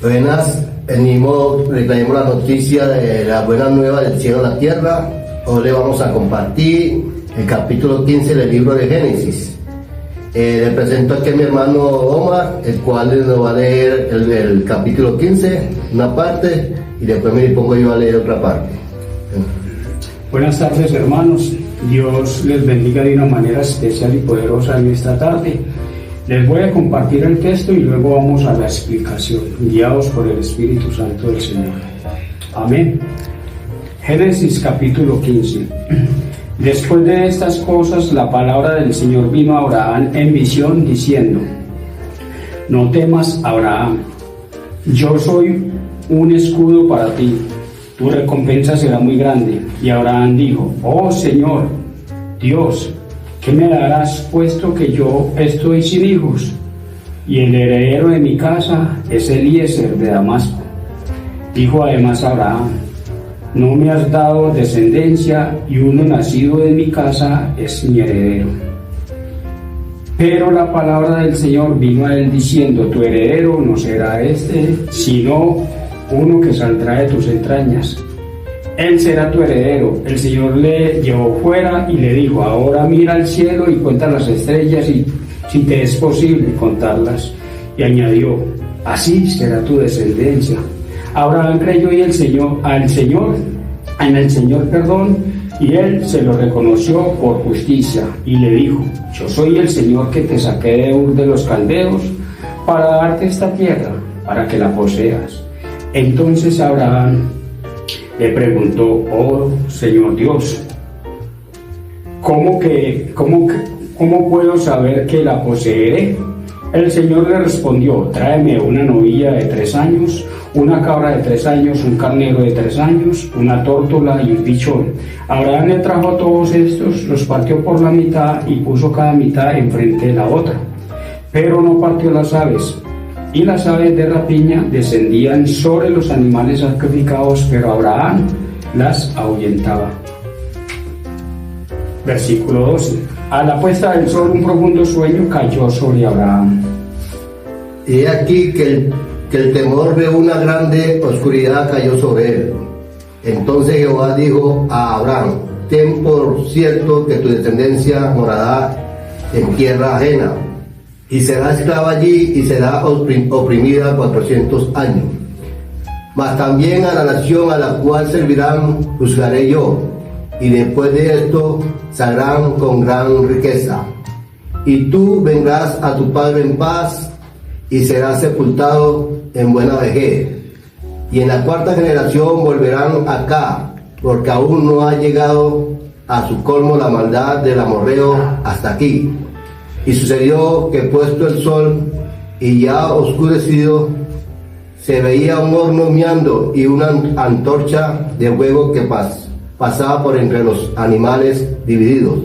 Buenas, venimos, le traemos la noticia de la buena nueva del cielo a la tierra. Hoy le vamos a compartir el capítulo 15 del libro de Génesis. Le presento aquí a mi hermano Omar, el cual nos va a leer el capítulo 15, una parte, y después me pongo yo a leer otra parte. Buenas tardes, hermanos. Dios les bendiga de una manera especial y poderosa en esta tarde. Les voy a compartir el texto y luego vamos a la explicación, guiados por el Espíritu Santo del Señor. Amén. Génesis capítulo 15. Después de estas cosas, la palabra del Señor vino a Abraham en visión, diciendo: No temas, Abraham, yo soy un escudo para ti, tu recompensa será muy grande. Y Abraham dijo: Oh Señor, Dios, ¿qué me darás puesto que yo estoy sin hijos? Y el heredero de mi casa es Eliezer de Damasco. Dijo además Abraham: No me has dado descendencia, y uno nacido de mi casa es mi heredero. Pero la palabra del Señor vino a él diciendo: Tu heredero no será este, sino uno que saldrá de tus entrañas. Él será tu heredero. El Señor le llevó fuera y le dijo: Ahora mira al cielo y cuenta las estrellas, y si te es posible contarlas. Y añadió: Así será tu descendencia. Abraham creyó en el Señor, y él se lo reconoció por justicia, y le dijo: Yo soy el Señor que te saqué de Ur de los Caldeos para darte esta tierra, para que la poseas. Entonces Abraham le preguntó: Oh Señor Dios, ¿cómo puedo saber que la poseeré? El Señor le respondió: Tráeme una novilla de 3 años, una cabra de 3 años, un carnero de 3 años, una tórtola y un pichón. Abraham le trajo todos estos, los partió por la mitad y puso cada mitad enfrente de la otra. Pero no partió las aves. Y las aves de rapiña descendían sobre los animales sacrificados, pero Abraham las ahuyentaba. Versículo 12. A la puesta del sol un profundo sueño cayó sobre Abraham. Y he aquí que el temor de una grande oscuridad cayó sobre él. Entonces Jehová dijo a Abraham: Ten por cierto que tu descendencia morará en tierra ajena, y será esclava allí, y será oprimida 400 años. Mas también a la nación a la cual servirán juzgaré yo, y después de esto saldrán con gran riqueza. Y tú vendrás a tu padre en paz, y serás sepultado en buena vejez. Y en la 4ª generación volverán acá, porque aún no ha llegado a su colmo la maldad del amorreo hasta aquí. Y sucedió que puesto el sol y ya oscurecido, se veía un horno humeando y una antorcha de fuego que pasaba por entre los animales divididos.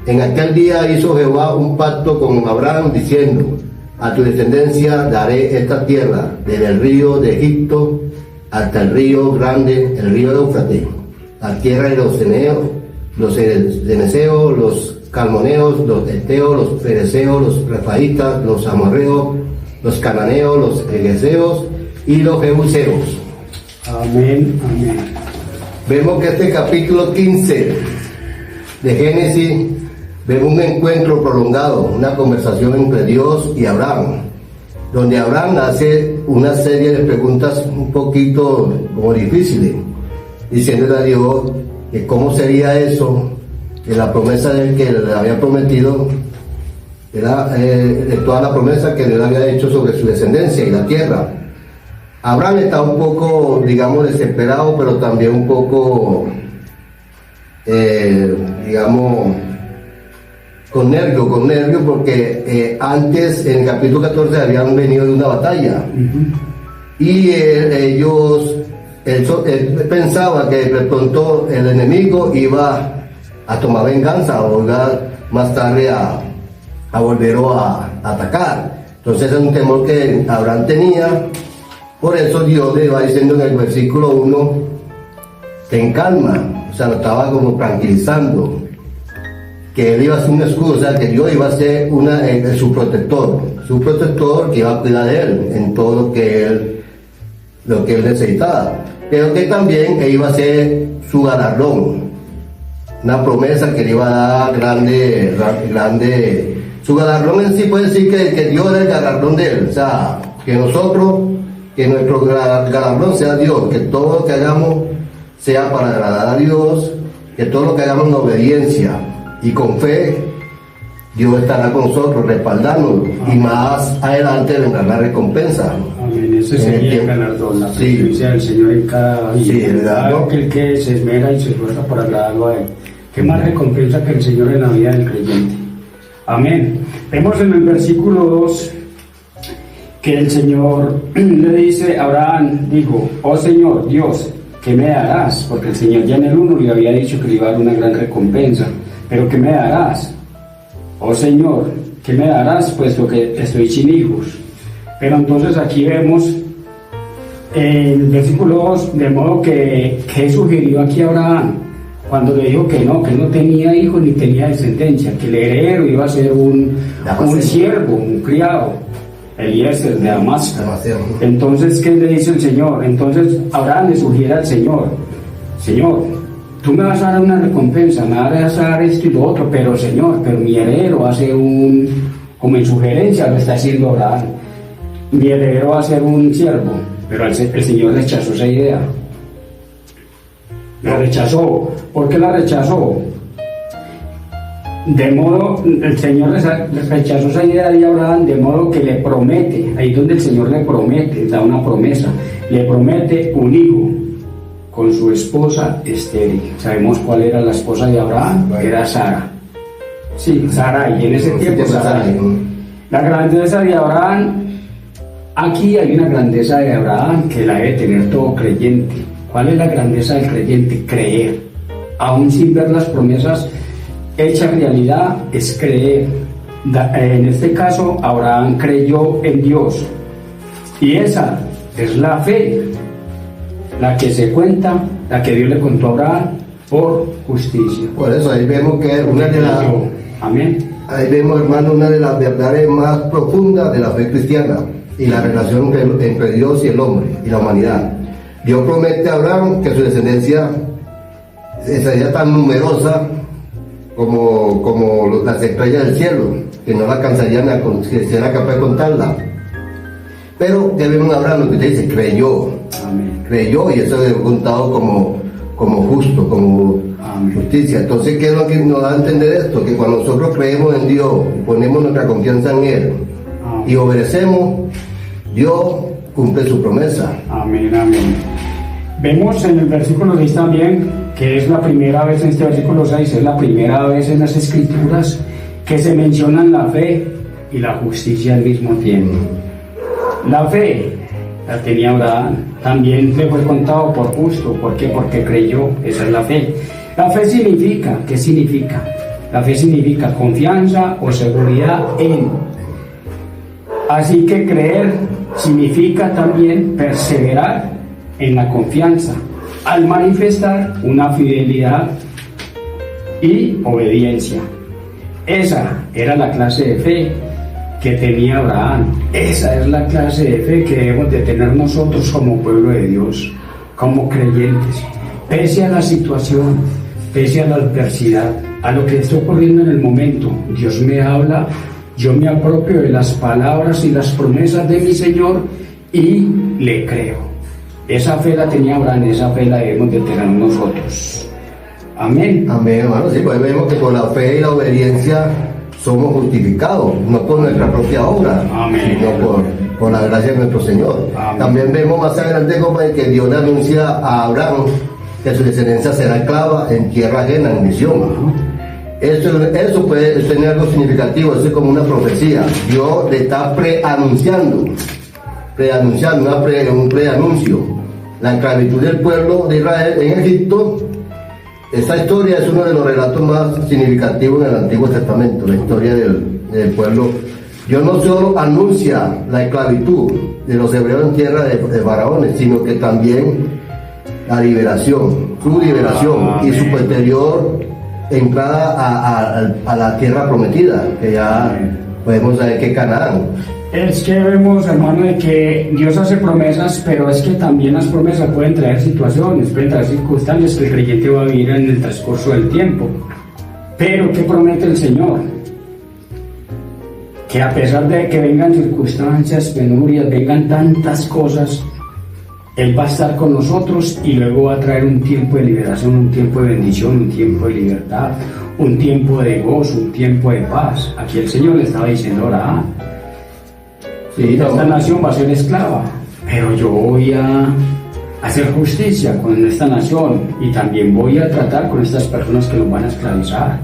En aquel día hizo Jehová un pacto con Abraham, diciendo: A tu descendencia daré esta tierra, desde el río de Egipto hasta el río grande, el río de Éufrates, la tierra de los ceneos, los ceneseos, los calmoneos, los eteos, los fereceos, los refaitas, los amorreos, los cananeos, los egeseos y los jebuseos. Amén, amén. Vemos que este capítulo 15 de Génesis, vemos un encuentro prolongado, una conversación entre Dios y Abraham, donde Abraham hace una serie de preguntas un poquito como difíciles, diciéndole a Dios que cómo sería eso, que la promesa de él que le había prometido era toda la promesa que Dios había hecho sobre su descendencia y la tierra. Abraham está un poco, digamos, desesperado, pero también un poco, digamos, con nervio, porque antes, en el capítulo 14, habían venido de una batalla. Y él pensaba que de pronto el enemigo iba a tomar venganza, o más tarde a volver a atacar. Entonces es un temor que Abraham tenía. Por eso Dios le va diciendo en el versículo 1: ten calma, o sea, lo estaba como tranquilizando, que él iba a ser un escudo, o sea, que Dios iba a ser su protector que iba a cuidar de él en todo lo que él lo que él necesitaba, pero que también iba a ser su galardón, una promesa que le iba a dar grande. Su galardón en sí puede decir que Dios era el galardón de él, o sea, que nuestro galardón sea Dios, que todo lo que hagamos sea para agradar a Dios, que todo lo que hagamos en obediencia y con fe, Dios estará con nosotros respaldándonos. Amén. Y más adelante vendrá la recompensa. Amén. Ese sería el galardón, la presencia del Señor en cada vida. Sí, claro, que el que se esmera y se esfuerza por agradarlo a Él. ¿Qué más recompensa que el Señor en la vida del creyente? Amén. Vemos en el versículo 2 que el Señor le dice a Abraham, dijo, oh Señor Dios, ¿qué me darás? Porque el Señor ya en el 1 le había dicho que le iba a dar una gran recompensa. Pero ¿qué me darás? Oh Señor, ¿qué me darás? Puesto que estoy sin hijos. Pero entonces aquí vemos en el versículo 2, de modo que sugirió aquí a Abraham, cuando le dijo que no tenía hijos ni tenía descendencia, que el heredero iba a ser un siervo, un criado, Eliezer de Damasco. Entonces, ¿qué le dice el Señor? Entonces Abraham le sugiere al Señor, Señor, tú me vas a dar una recompensa, me vas a dar esto y lo otro, pero Señor, mi heredero va a ser como en sugerencia lo está haciendo Abraham, mi heredero va a ser un siervo, pero el Señor rechazó esa idea. La rechazó. ¿Por qué la rechazó? De modo, el Señor rechazó esa idea de Abraham, de modo que le promete, ahí donde el Señor le promete, da una promesa, le promete un hijo con su esposa estéril. ¿Sabemos cuál era la esposa de Abraham? Era Sara. Sí, Sarai, en ese tiempo Sarai. La grandeza de Abraham, aquí hay una grandeza de Abraham que la debe tener todo creyente. ¿Cuál es la grandeza del creyente? Creer. Aún sin ver las promesas hechas realidad, es creer. En este caso, Abraham creyó en Dios. Y esa es la fe, la que se cuenta, la que Dios le contó a Abraham por justicia. Por eso ahí vemos que una de las... Amén. Ahí vemos, hermano, una de las verdades más profundas de la fe cristiana y la relación entre Dios y el hombre y la humanidad. Dios promete a Abraham que su descendencia sería tan numerosa como las estrellas del cielo, que no la alcanzarían que será capaz de contarla. Pero que vemos a Abraham, lo que te dice, creyó. Amén. Creyó, y eso es contado como justo, como Amén. Justicia. Entonces, ¿qué es lo que nos da a entender esto? Que cuando nosotros creemos en Dios, ponemos nuestra confianza en Él y obedecemos, Dios cumple su promesa. Amén, amén. Vemos en el versículo 6 también, que es la primera vez en este versículo 6, es la primera vez en las Escrituras que se mencionan la fe y la justicia al mismo tiempo. La fe la tenía Abraham, también le fue contado por justo. ¿Por qué? Porque creyó. Esa es la fe. La fe significa, ¿qué significa? La fe significa confianza o seguridad en. Así que creer significa también perseverar en la confianza, al manifestar una fidelidad y obediencia. Esa era la clase de fe que tenía Abraham. Esa es la clase de fe que debemos de tener nosotros como pueblo de Dios, como creyentes. Pese a la situación, pese a la adversidad, a lo que está ocurriendo en el momento, Dios me habla, yo me apropio de las palabras y las promesas de mi Señor y le creo. Esa fe la tenía Abraham, esa fe la debemos de tener nosotros. Amén. Amén, hermano. Sí, pues vemos que por la fe y la obediencia somos justificados, no por nuestra propia obra, amén, sino por la gracia de nuestro Señor. Amén. También vemos más adelante como que Dios le anuncia a Abraham que su descendencia será esclava en tierra ajena, en misión. Eso puede tener algo significativo, eso es como una profecía. Dios le está preanunciando un preanuncio. La esclavitud del pueblo de Israel en Egipto. Esta historia es uno de los relatos más significativos en el Antiguo Testamento, la historia del pueblo. Dios no solo anuncia la esclavitud de los hebreos en tierra de faraones, sino que también la liberación, su liberación y su posterior entrada a la tierra prometida, que ya podemos saber que Canaán. Es que vemos, hermano, de que Dios hace promesas, pero es que también las promesas pueden traer situaciones, pueden traer circunstancias que el creyente va a vivir en el transcurso del tiempo. Pero, ¿qué promete el Señor? Que a pesar de que vengan circunstancias, penurias, vengan tantas cosas, Él va a estar con nosotros y luego va a traer un tiempo de liberación, un tiempo de bendición, un tiempo de libertad, un tiempo de gozo, un tiempo de paz. Aquí el Señor le estaba diciendo a Abraham, sí, esta nación va a ser esclava, pero yo voy a hacer justicia con esta nación y también voy a tratar con estas personas que los van a esclavizar.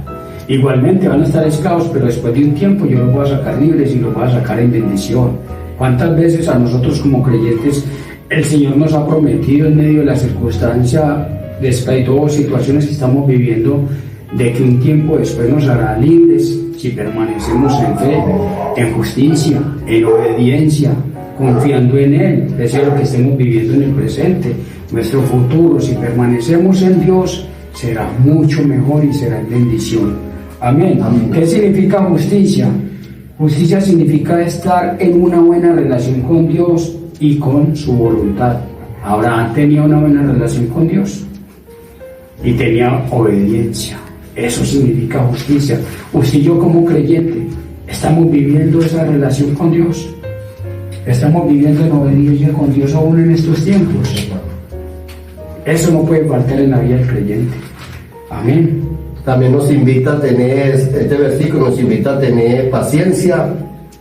Igualmente van a estar esclavos, pero después de un tiempo yo los voy a sacar libres y los voy a sacar en bendición. ¿Cuántas veces a nosotros como creyentes el Señor nos ha prometido en medio de la circunstancia de esclavitud o situaciones que estamos viviendo, de que un tiempo después nos hará libres si permanecemos en fe, en justicia, en obediencia, confiando en Él? Eso es lo que estemos viviendo en el presente. Nuestro futuro, si permanecemos en Dios, será mucho mejor y será en bendición. Amén. Amén. ¿Qué significa justicia? Justicia significa estar en una buena relación con Dios y con su voluntad. Abraham tenía una buena relación con Dios y tenía obediencia. Eso significa justicia. Usted y yo como creyente estamos viviendo esa relación con Dios. Estamos viviendo en obediencia con Dios aún en estos tiempos. Eso no puede faltar en la vida del creyente. Amén. También nos invita a tener, este versículo nos invita a tener paciencia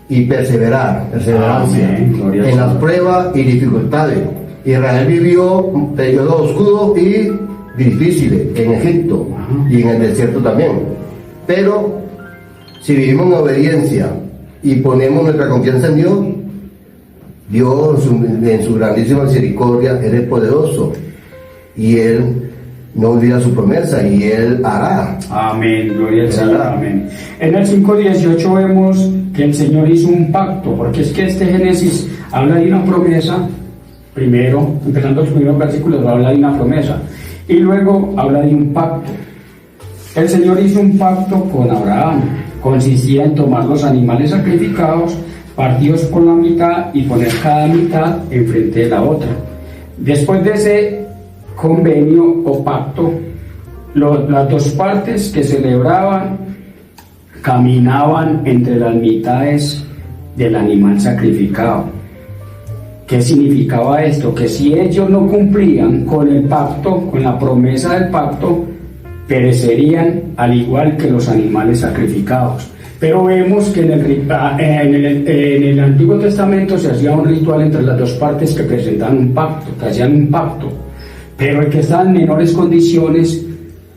y perseverancia en las pruebas y dificultades. Israel vivió periodos oscuros y difíciles en Egipto y en el desierto también. Pero si vivimos en obediencia y ponemos nuestra confianza en Dios, Dios en su grandísima misericordia, Él es poderoso y Él no olvida su promesa y Él hará. Amén, gloria al Señor, amén. En el 5:18 vemos que el Señor hizo un pacto, porque es que este Génesis habla de una promesa, primero, empezando los primeros versículos, habla de una promesa, y luego habla de un pacto. El Señor hizo un pacto con Abraham, consistía en tomar los animales sacrificados, partidos por la mitad y poner cada mitad enfrente de la otra. Después de ese convenio o pacto, las dos partes que celebraban caminaban entre las mitades del animal sacrificado. ¿Qué significaba esto? Que si ellos no cumplían con el pacto, con la promesa del pacto, perecerían al igual que los animales sacrificados. Pero vemos que en el Antiguo Testamento se hacía un ritual entre las dos partes que presentaban un pacto, que hacían un pacto. Pero el que estaba en menores condiciones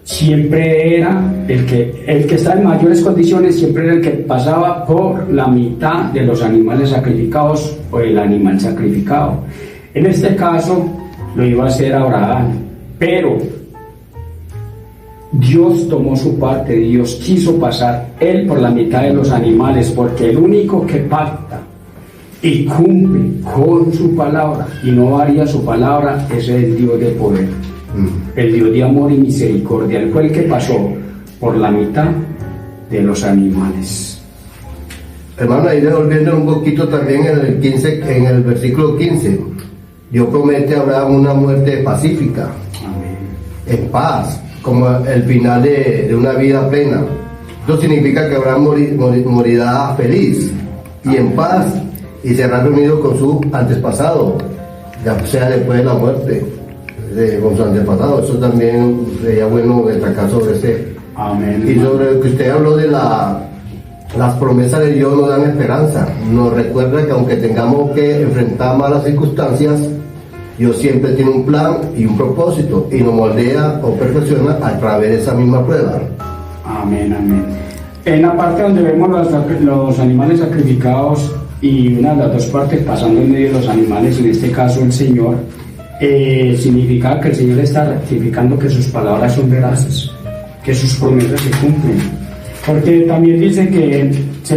siempre era el que estaba en mayores condiciones siempre era el que pasaba por la mitad de los animales sacrificados o el animal sacrificado. En este caso lo iba a hacer Abraham, pero Dios tomó su parte, Dios quiso pasar él por la mitad de los animales, porque el único que pacta y cumple con su palabra y no varía su palabra es el Dios de poder, el Dios de amor y misericordia. Él fue el que pasó por la mitad de los animales. Hermano, ahí devolviendo un poquito también en el versículo 15, Dios promete a Abraham una muerte pacífica. Amén. En paz, como el final de una vida plena. Esto significa que Abraham morirá feliz y en paz y será reunido con su antepasado, ya sea después de la muerte, con su antepasado. Eso también sería bueno destacar sobre este. Amén. Y sobre lo que usted habló de las promesas de Dios nos dan esperanza, nos recuerda que aunque tengamos que enfrentar malas circunstancias, Dios siempre tiene un plan y un propósito y nos moldea o perfecciona a través de esa misma prueba. Amén, amén. En la parte donde vemos los animales sacrificados y una de las dos partes pasando en medio de los animales, en este caso el Señor, significa que el Señor está rectificando que sus palabras son veraces, que sus promesas se cumplen. Porque también dice que se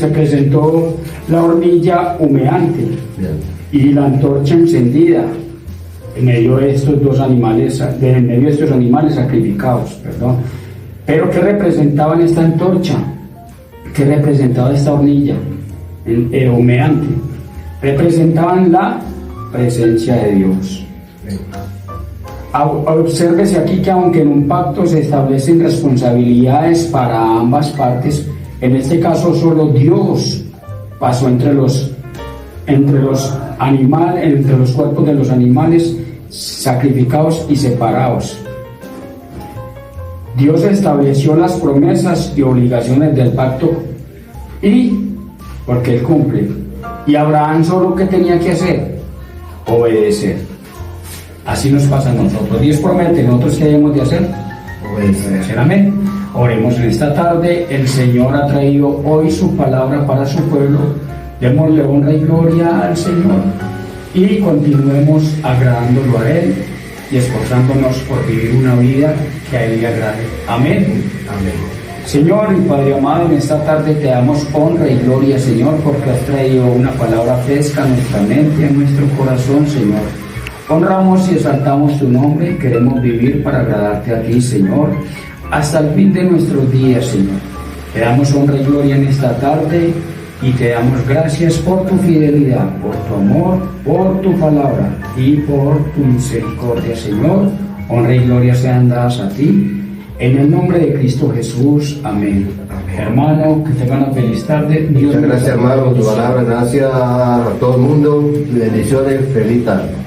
presentó la hornilla humeante. Bien. Y la antorcha encendida en medio de estos dos animales, sacrificados, perdón. Pero ¿qué representaban esta antorcha? ¿Qué representaba esta hornilla? humeante, representaban la presencia de Dios. Obsérvese aquí que aunque en un pacto se establecen responsabilidades para ambas partes, en este caso solo Dios pasó entre los cuerpos de los animales sacrificados y separados. Dios estableció las promesas y obligaciones del pacto porque Él cumple. Y Abraham solo ¿qué tenía que hacer? Obedecer. Así nos pasa a nosotros. Dios promete, nosotros ¿qué debemos de hacer? Obedecer. Amén. Oremos en esta tarde. El Señor ha traído hoy su palabra para su pueblo. Démosle honra y gloria al Señor y continuemos agradándolo a Él y esforzándonos por vivir una vida que a Él le agrade. Amén. Amén. Señor y Padre amado, en esta tarde te damos honra y gloria, Señor, porque has traído una palabra fresca a nuestra mente, a nuestro corazón, Señor. Honramos y exaltamos tu nombre y queremos vivir para agradarte a ti, Señor, hasta el fin de nuestros días, Señor. Te damos honra y gloria en esta tarde y te damos gracias por tu fidelidad, por tu amor, por tu palabra y por tu misericordia, Señor. Honra y gloria sean dadas a ti. En el nombre de Cristo Jesús. Amén. Amén. Hermano, que tengan una feliz tarde. Muchas gracias, hermano, por tu palabra. Gracias a todo el mundo. Bendiciones. Feliz tarde.